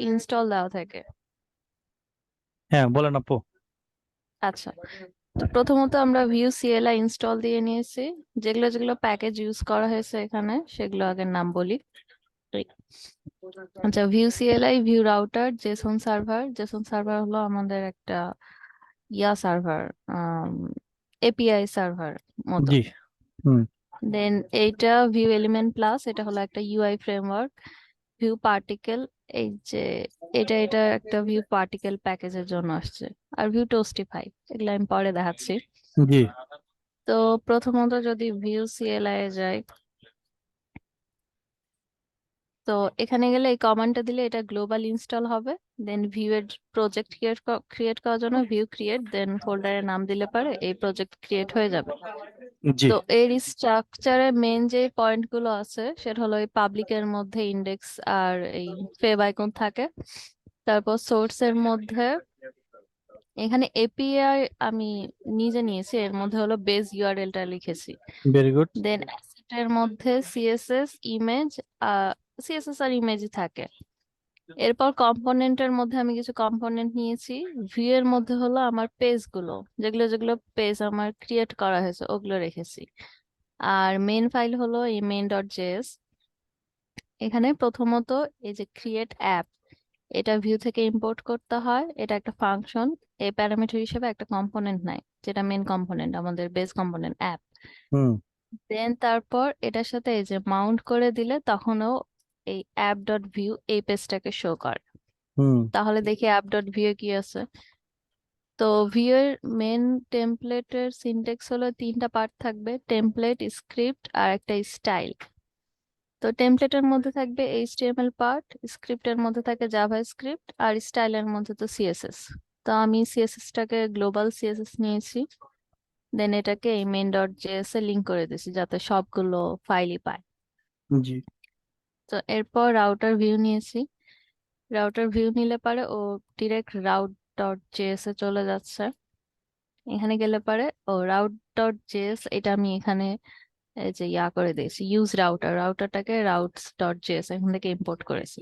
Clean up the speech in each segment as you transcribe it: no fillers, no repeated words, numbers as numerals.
Install দেওয়া থাকে। হ্যাঁ, বলেন আপু। আচ্ছা, তো প্রথমত আমরা ভিউ সিএলআই ইনস্টল দিয়ে নিয়েছি। যেগুলো যেগুলো প্যাকেজ ইউজ করা হয়েছে এখানে সেগুলো আগের নাম বলি। এই, আচ্ছা, view CLI, view router, Jason server. Jason server হলো আমাদের একটা সার্ভার, এপিআই সার্ভার মতো। জি। হুম। দেন এইটা ভিউ এলিমেন্ট প্লাস, এটা হলো একটা ইউআই ফ্রেমওয়ার্ক। ভিউ পার্টিকেল, এই যে এটা একটা ভিউ পার্টিকেল প্যাকেজের জন্য আসছে। আর ভিউ টোস্টিফাই, এগুলো আমি পরে দেখাচ্ছি। জি। তো প্রথমত যদি ভিউ সিএলআই এ যাই, তো এখানে গেলে এই কমান্ডটা দিলে এটা গ্লোবাল ইনস্টল হবে। দেন ভিউ এর প্রজেক্ট ক্রিয়েট করার জন্য ভিউ ক্রিয়েট, দেন ফোল্ডারের নাম দিলে পারে এই প্রজেক্ট ক্রিয়েট হয়ে যাবে। জি। তো এর স্ট্রাকচারে মেন যে পয়েন্ট গুলো আছে সেটা হলো এই পাবলিকের মধ্যে ইন্ডেক্স আর এই ফেভ আইকন থাকে। তারপর সোর্স এর মধ্যে এখানে এপিআই আমি নিজে নিয়েছি, এর মধ্যে হলো বেস ইউআরএলটা লিখেছি। Very good. দেন অ্যাসেটের মধ্যে সিএসএস ইমেজ, সিএসএস আর ইমেজই থাকে। এরপর কম্পোনেন্টের মধ্যে আমি কিছু কম্পোনেন্ট নিয়েছি। ভিউ এর মধ্যে হলো আমার পেজ গুলো, যেগুলো যেগুলো পেজ আমার ক্রিয়েট করা হয়েছে ওগুলো রেখেছি। আর মেন ফাইল হলো এই মেন ডট জেএস। এখানে প্রথমত এই যে ক্রিয়েট অ্যাপ, এটা ভিউ থেকে ইম্পোর্ট করতে হয়, এটা একটা ফাংশন। এই প্যারামিটার হিসেবে একটা কম্পোনেন্ট নাই, যেটা মেন কম্পোনেন্ট আমাদের বেস কম্পোনেন্ট অ্যাপ। হুম। দেন তারপর এটার সাথে এই যে মাউন্ট করে দিলে তখনও এই অ্যাপ ডট ভিউ এই পেজটাকে শো করে। হুম। তাহলে দেখি অ্যাপ ডট ভিউ কি আছে। তো ভিউ এর মেন টেমপ্লেটের সিনট্যাক্স হলো তিনটা পার্ট থাকবে: টেমপ্লেট, স্ক্রিপ্ট আর একটা স্টাইল। তো টেমপ্লেটের মধ্যে থাকবে এইচটিএমএল পার্ট, স্ক্রিপ্টের মধ্যে থাকে জাভা স্ক্রিপ্ট, আর স্টাইলের মধ্যে তো সিএসএস। তো আমি সিএসএসটাকে গ্লোবাল সিএসএস নিয়েছি। দেন এটাকে এই মেন ডট জেএস এ লিঙ্ক করে দিয়েছি যাতে সবগুলো ফাইলই পায়। জি। তো এরপর রাউটার ভিউ নিয়েছি। রাউটার ভিউ নিলে পারে ও ডিরেক্ট রাউট ডট জেএস এ চলে যাচ্ছে। এখানে গেলে পারে ও রাউট ডট জেএস, এটা আমি এখানে এই যে করে দিয়েছি ইউজ রাউটার, রাউটারটাকে রাউটস ডট জেএস এখান থেকে ইম্পোর্ট করেছি।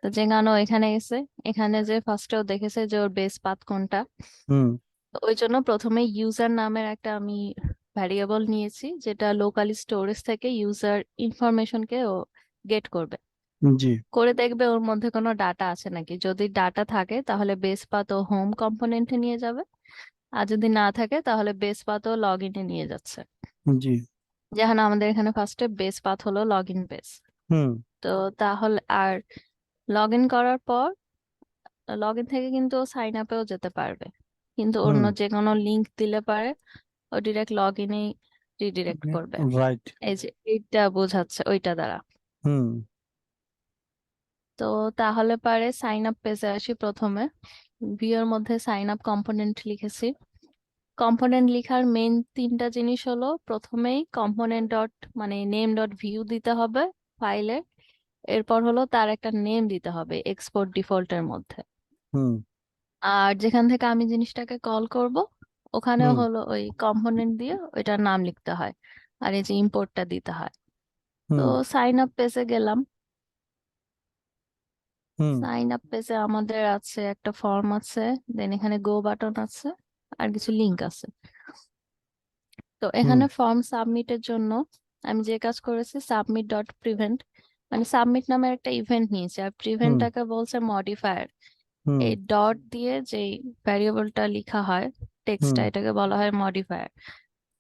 তো যে গানও এখানে গেছে, এখানে যে ফার্স্টেও দেখেছে যে ওর বেস পাথ কোনটা। হুম। তো ওই জন্য প্রথমে ইউজার নামের একটা আমি ভ্যারিয়েবল নিয়েছি, যেটা লোকালি স্টোরেজ থেকে ইউজার ইনফরমেশনকে ও গেট করবে। জি। করে দেখবে ওর মধ্যে কোনো ডাটা আছে নাকি। যদি ডাটা থাকে তাহলে বেস পাথ ও হোম কম্পোনেন্টে নিয়ে যাবে। আর যদি না থাকে তাহলে বেস পাথ ও লগ ইনে নিয়ে যাচ্ছে। জি। যেখানে আমাদের এখানে ফার্স্টে বেস পাথ হলো লগ ইন পেজ। হুম। তো তাহলে আর লগ ইন করার পর লগ ইন থেকে কিন্তু ও সাইন আপেও যেতে পারবে, কিন্তু অন্য হুম। যে কোনো লিংক দিলে পারে ও ডিরেক্ট লগ ইনেই রিডিরেক্ট করবে। রাইট। এই যে এইটা বোঝাচ্ছে ওইটা দ্বারা। হুম। তো তাহলে পারে সাইন আপ পেজে আসি প্রথমে। ভিউর মধ্যে সাইন আপ কম্পোনেন্ট লিখেছি। কম্পোনেন্ট লিখার মেন তিনটা জিনিস হলো, প্রথমেই কম্পোনেন্ট ডট মানে নেম ডট ভিউ দিতে হবে ফাইলে। এরপর হলো তার একটা নেম দিতে হবে এক্সপোর্ট ডিফল্টের মধ্যে। হুম। আর যেখান থেকে আমি জিনিসটাকে কল করব ওখানেও হুম। হলো ওই কম্পোনেন্ট দিয়ে ওইটার নাম লিখতে হয়। আর এই যে ইম্পোর্টটা দিতে হয়। তো হুম। সাইন আপ পেজে গেলাম। হুম। সাইন আপ পেজে আমাদের আছে একটা ফর্ম আছে, দেন এখানে গো বাটন আছে, আর কিছু লিংক আছে। তো হুম। এখানে ফর্ম সাবমিটের জন্য আমি যে কাজ করেছি, সাবমিট ডট প্রিভেন্ট, মানে সাবমিট নামের একটা ইভেন্ট নিয়েছি, আর হুম। প্রিভেন্টটাকে বলছে মডিফায়ার। হুম। এই ডট দিয়ে যে ভ্যারিয়েবলটা লিখা হয় টেক্সটটা, হুম। এটাকে বলা হয় মডিফায়ার।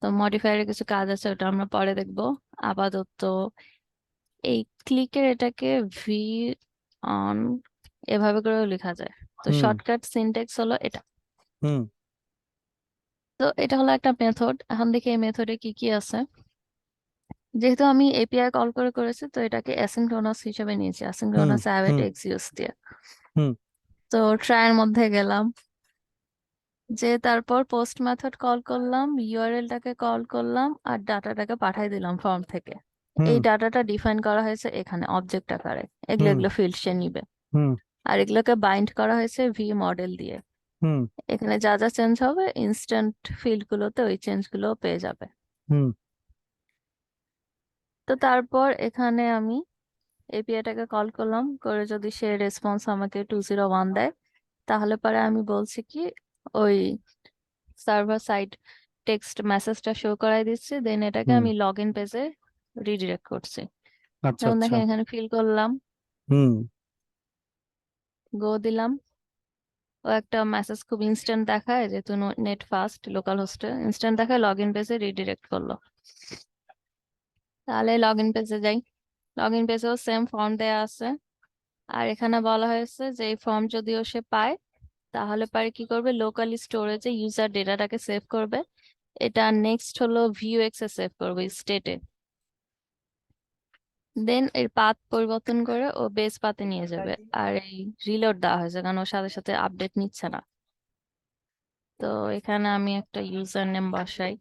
তো মডিফায়ারের কিছু কাজ আছে, ওটা আমরা পরে দেখবো। আপাতত এই ক্লিকের এটাকে ভি অন এভাবে করেও লেখা যায়। তো হুম। শর্টকাট সিনট্যাক্স হলো এটা। হুম। তো এটা হলো একটা মেথড। এখন দেখি এই মেথডে কি কি আছে। যেহেতু আমি এপিআই কল করে করেছি, তো এটাকে অ্যাসিনক্রোনাস হিসেবে নিয়েছি, হুম। অ্যাসিনক্রোনাস অ্যাওয়েট হুম। এক্সিওস দিয়ে। হুম। তো ট্রায়ের মধ্যে গেলাম, যে তারপর পোস্ট মেথড কল করলাম, ইউআরএলটাকে কল করলাম, আর ডাটাটাকে পাঠাই দিলাম ফর্ম থেকে। হুম। এই ডাটাটা ডিফাইন করা হয়েছে এখানে অবজেক্ট আকারে, এগুলো হুম। এগুলো ফিল্ড সে নিবে। হুম। আর এগুলোকে বাইন্ড করা হয়েছে ভি মডেল দিয়ে। হুম। এখানে যা যা চেঞ্জ হবে ইনস্ট্যান্ট ফিল্ড গুলোতে ওই চেঞ্জ গুলো পেয়ে যাবে। হুম। তো তারপর এখানে আমি এপিআইটাকে কল করলাম, করে যদি সে রেসপন্স আমাকে 201 দেয়, তাহলে পরে আমি বলছি কি ওই সার্ভার সাইড টেক্সট মেসেজটা শো করাই দিচ্ছি, দেন এটাকে হুম। আমি লগ ইন পেজে রিডিরেক্ট করছি। আচ্ছা যেমন আচ্ছা। দেখেন এখানে ফিল করলাম, হুম গো দিলাম, ও একটা মেসেজ খুব ইনস্ট্যান্ট দেখায়, যেহেতু নেট ফাস্ট লোকাল হোস্টে ইনস্ট্যান্ট দেখায়, লগ ইন পেজে রিডিরেক্ট করলো। তাহলে লগ ইন পেজে যাই, লগ ইন পেজেও সেম ফর্ম দেয়া আছে। আর এখানে বলা হয়েছে যে এই ফর্ম যদিও সে পায়, তাহলে পারে কি করবে, লোকালি স্টোরেজে ইউজার ডেটাটাকে সেভ করবে। এটা নেক্সট হলো ভিউএক্স এ সেভ করবে স্টেটে, দেন এর পাথ পরিবর্তন করে ও বেস পাথে নিয়ে যাবে। আর এই রিলোড দেওয়া হয়েছে কারণ ওর সাথে সাথে আপডেট নিচ্ছে না। তো এখানে আমি একটা ইউজার নেম বসাই।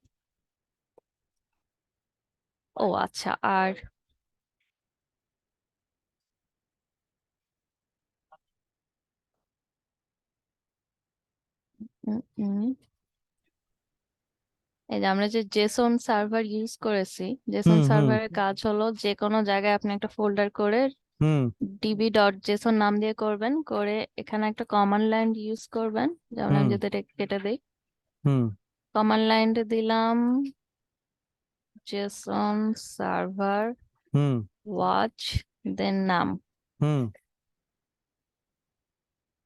ও আচ্ছা, আর উম, উম, এই যে আমরা যে জেসন সার্ভার ইউজ করেছি, জেসন হুম হুম সার্ভারের কাজ হলো যে কোনো জায়গায় আপনি একটা ফোল্ডার করে হুম ডিবি ডট জেসন নাম দিয়ে করবেন, করে এখানে একটা কমান্ড লাইন ইউজ করবেন। যেমন আমি হুম যদি এটা কেটে দিই, হুম কমান্ড লাইনটা দিলাম জেসন সার্ভার হুম ওয়াচ, দেন নাম হুম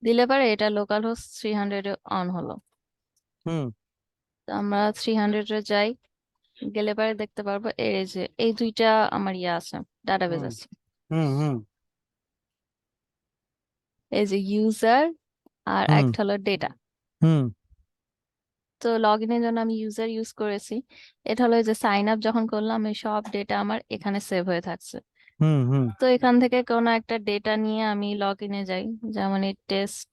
দিলে পারে এটা লোকাল হোস্ট 300 এ অন হলো। হুম তো আমরা 300 এ যাই, গেলে পারে দেখতে পারবো এই যে এই দুইটা আমার ইয়ে আছে, ডাটাবেজ হুম আছে। হুম হুম এই যে ইউজার আর হুম একটা হলো ডেটা। হুম তো লগ ইনের জন্য আমি ইউজার ইউজ করেছি। এটা হলো এই যে সাইন আপ যখন করলাম, এই সব ডেটা আমার এখানে সেভ হয়ে থাকছে। হুম হুম তো এখান থেকে কোনো একটা ডেটা নিয়ে আমি লগ ইনে যাই, যেমন এই টেস্ট,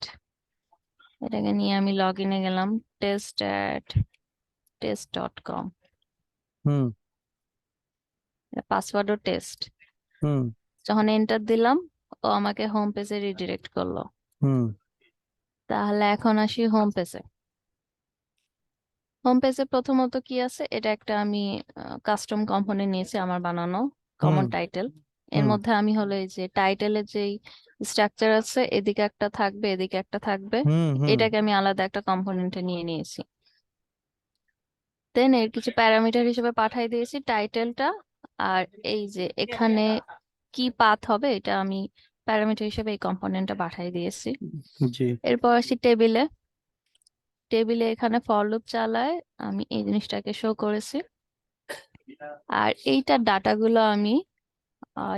এটাকে নিয়ে আমি লগ ইনে গেলাম, test@test.com, হুম পাসওয়ার্ডও টেস্ট। হুম যখন এন্টার দিলাম, ও আমাকে হোম পেজে রিডিরেক্ট করলো। হুম তাহলে এখন আসি হোম পেজে। হোম পেজে প্রথমত কি আছে, এটা একটা আমি কাস্টম কম্পোনেন্ট নিয়েছি আমার বানানো, হুম কমন টাইটেল। এর হুম মধ্যে আমি হলো এই যে টাইটেলের যেই স্ট্রাকচার আছে, এদিকে একটা থাকবে এদিকে একটা থাকবে, হুম হুম এটাকে আমি আলাদা একটা কম্পোনেন্টে নিয়ে নিয়েছি। দেন এর কিছু প্যারামিটার হিসেবে পাঠাই দিয়েছি টাইটেলটা। আর এই যে এখানে কি পাথ হবে, এটা আমি প্যারামিটার হিসেবে এই কম্পোনেন্টটা পাঠাই দিয়েছি। জি। এরপর আসি টেবিলে। টেবিলে এখানে ফর লুপ চালায় আমি এই জিনিসটাকে শো করেছি। আর এইটার ডাটাগুলো আমি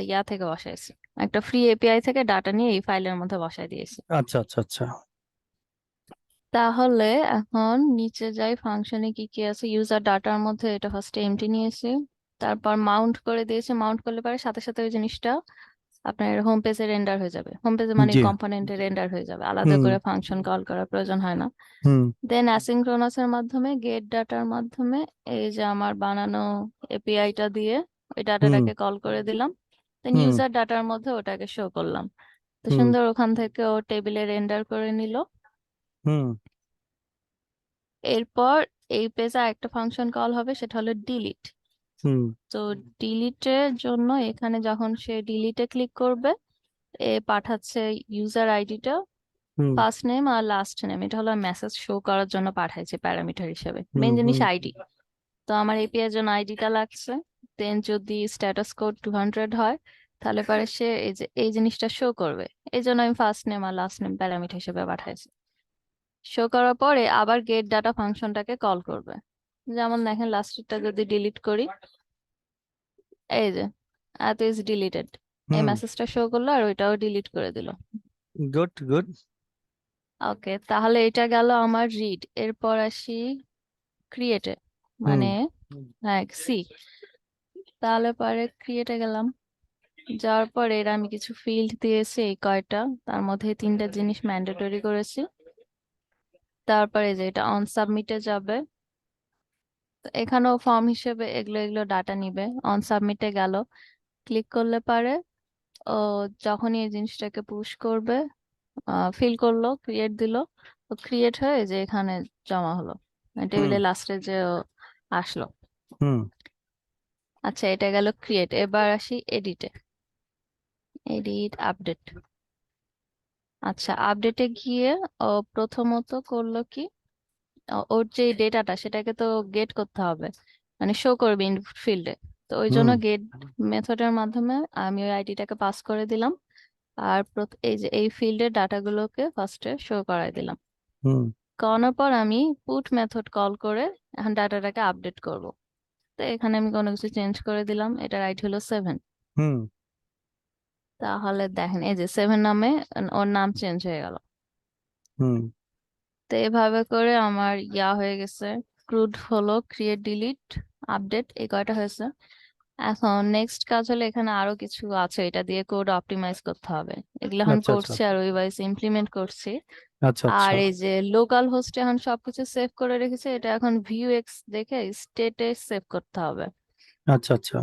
ইয়া থেকে বসাইছি, একটা ফ্রি এপিআই থেকে ডাটা নিয়ে এই ফাইলের মধ্যে বসাই দিয়েছি। আচ্ছা আচ্ছা আচ্ছা। তাহলে এখন নিচে যাই, ফাংশনে কি কি আছে। ইউজার ডাটার মধ্যে এটা ফার্স্টে এমটি নিয়েছি, তারপর মাউন্ট করে দিয়েছি। মাউন্ট করলে পারে সাথে সাথে ওই জিনিসটা আপনার হোম পেজে রেন্ডার হয়ে যাবে, হোম পেজে মানে জি। কম্পোনেন্টে রেন্ডার হয়ে যাবে, আলাদা হুম করে ফাংশন কল করার প্রয়োজন হয় না। হুম দেন অ্যাসিনক্রোনাস এর মাধ্যমে গেট ডাটার মাধ্যমে এই যে আমার বানানো এপিআইটা দিয়ে ওই হুম ডাটাটাকে কল করে দিলাম। দেন হুম ইউজার ডাটার মধ্যে ওটাকে শো করলাম। তো হুম সুন্দর ওখান থেকে ও টেবিলে রেন্ডার করে নিল। হুম এরপর এই পেজে একটা ফাংশন কল হবে, সেটা হলো ডিলিট। হুম তো ডিলিটের জন্য এখানে যখন সে ডিলিটে ক্লিক করবে, এ পাঠাচ্ছে ইউজার আইডিটা, হুম ফার্স্ট নেম আর লাস্ট নেম, এটা হলো মেসেজ শো করার জন্য পাঠাইছে প্যারামিটার হিসেবে, হুম মেন জিনিস হুম আইডি। তো আমার এপিআই এর জন্য আইডিটা লাগছে। দেন যদি স্ট্যাটাস কোড 200 হয়, তাহলে পরে সে এই যে এই জিনিসটা শো করবে। এই জন্য আমি ফার্স্ট নেম আর লাস্ট নেম প্যারামিটার হিসেবে পাঠাইছি। শো করার পরে আবার গেট ডাটা ফাংশনটাকে কল করবে। যেমন দেখেন লাস্টেরটা যদি ডিলিট করি, এই যে এত ইজ ডিলিটেড, এই হুম। মেসেজটা শো করলো আর ওইটাও ডিলিট করে দিল। Good good. ওকে, তাহলে এটা গেল আমার রিড। এরপর আসি ক্রিয়েটে, হুম মানে হ্যাঁ সি। তাহলে পরে ক্রিয়েটে গেলাম, যাওয়ার পরে এর আমি কিছু ফিল্ড দিয়েছি এই কয়টা, তার মধ্যে এই তিনটা জিনিস ম্যান্ডেটরি করেছি। তারপরে যে এটা অন সাবমিটে যাবে, তো এখানেও ফর্ম হিসেবে এগুলো এগুলো ডাটা নিবে। অন সাবমিটে গেল, ক্লিক করলে পারে ও যখনই এই জিনিসটাকে পুশ করবে, ফিল করলো, ক্রিয়েট দিল, তো ক্রিয়েট হয়ে যে এখানে জমা হলো হুম টেবিলের লাস্টে যে ও আসলো। হুম আচ্ছা, এটা গেল ক্রিয়েট। এবার আসি এডিটে। Edit update. আচ্ছা, আপডেটে গিয়ে ও প্রথমত করলো কি, ওর যে ডেটাটা সেটাকে তো গেট করতে হবে, মানে শো করবে ইনপুট ফিল্ডে। তো ওই জন্য হুম গেট মেথডের মাধ্যমে আমি ওই আইডিটাকে পাস করে দিলাম। আর এই যে এই ফিল্ডের ডাটাগুলোকে ফার্স্টে শো করাই দিলাম। হুম করানোর পর আমি পুট মেথড কল করে এখন ডাটাটাকে আপডেট করব। তো এখানে আমি কোনো কিছু চেঞ্জ করে দিলাম, এটা রাইট হলো 7। হুম তাহলে দেখেন এই যে 7 নামে ওর নাম চেঞ্জ হয়ে গেল। হুম তো এভাবে করে আমার ইয়া হয়ে গেছে, ক্রুড হলো, ক্রিয়েট, ডিলিট, আপডেট, এই কয়টা হয়েছে। এখন নেক্সট কাজ হলো এখানে আরো কিছু আছে, এটা দিয়ে কোড অপটিমাইজ করতে হবে। এগুলো এখন আচ্ছা আচ্ছা করছি আর ওইভাবে ইমপ্লিমেন্ট করছি। আচ্ছা আর আচ্ছা এই যে লোকাল হোস্টে এখন সবকিছু সেভ করে রেখেছে, এটা এখন ভিউ এক্স দেখে স্টেটে সেভ করতে হবে। আচ্ছা আচ্ছা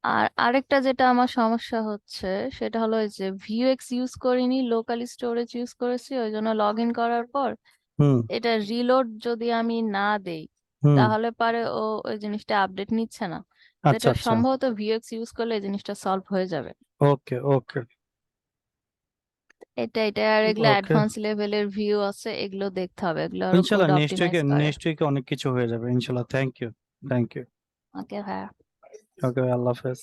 আর আরেকটা যেটা আমার সমস্যা হচ্ছে সেটা হলো এই যে ভিউ এক্স ইউজ করিনি, লোকাল স্টোরেজ ইউজ করেছি, ওই জন্য লগ ইন করার পর হুম এটা রিলোড যদি আমি না দেই হুম তাহলে পারে ও ওই জিনিসটা আপডেট নিচ্ছে না। তো আচ্ছা এটা আচ্ছা সম্ভবত ভিএক্স ইউজ করলে এই জিনিসটা সলভ হয়ে যাবে। ওকে ওকে এটা আর এগুলো ওকে অ্যাডভান্স লেভেলের ভিউ আছে, এগুলো দেখতে হবে, এগুলো আরো কোড ইনশাল্লাহ নেক্সট অপটিমাইজ উইকে করে। অনেক কিছু হয়ে যাবে ইনশাল্লাহ। Thank you. Thank you. Okay ভাই। ওকে, আল্লাহ হাফেজ।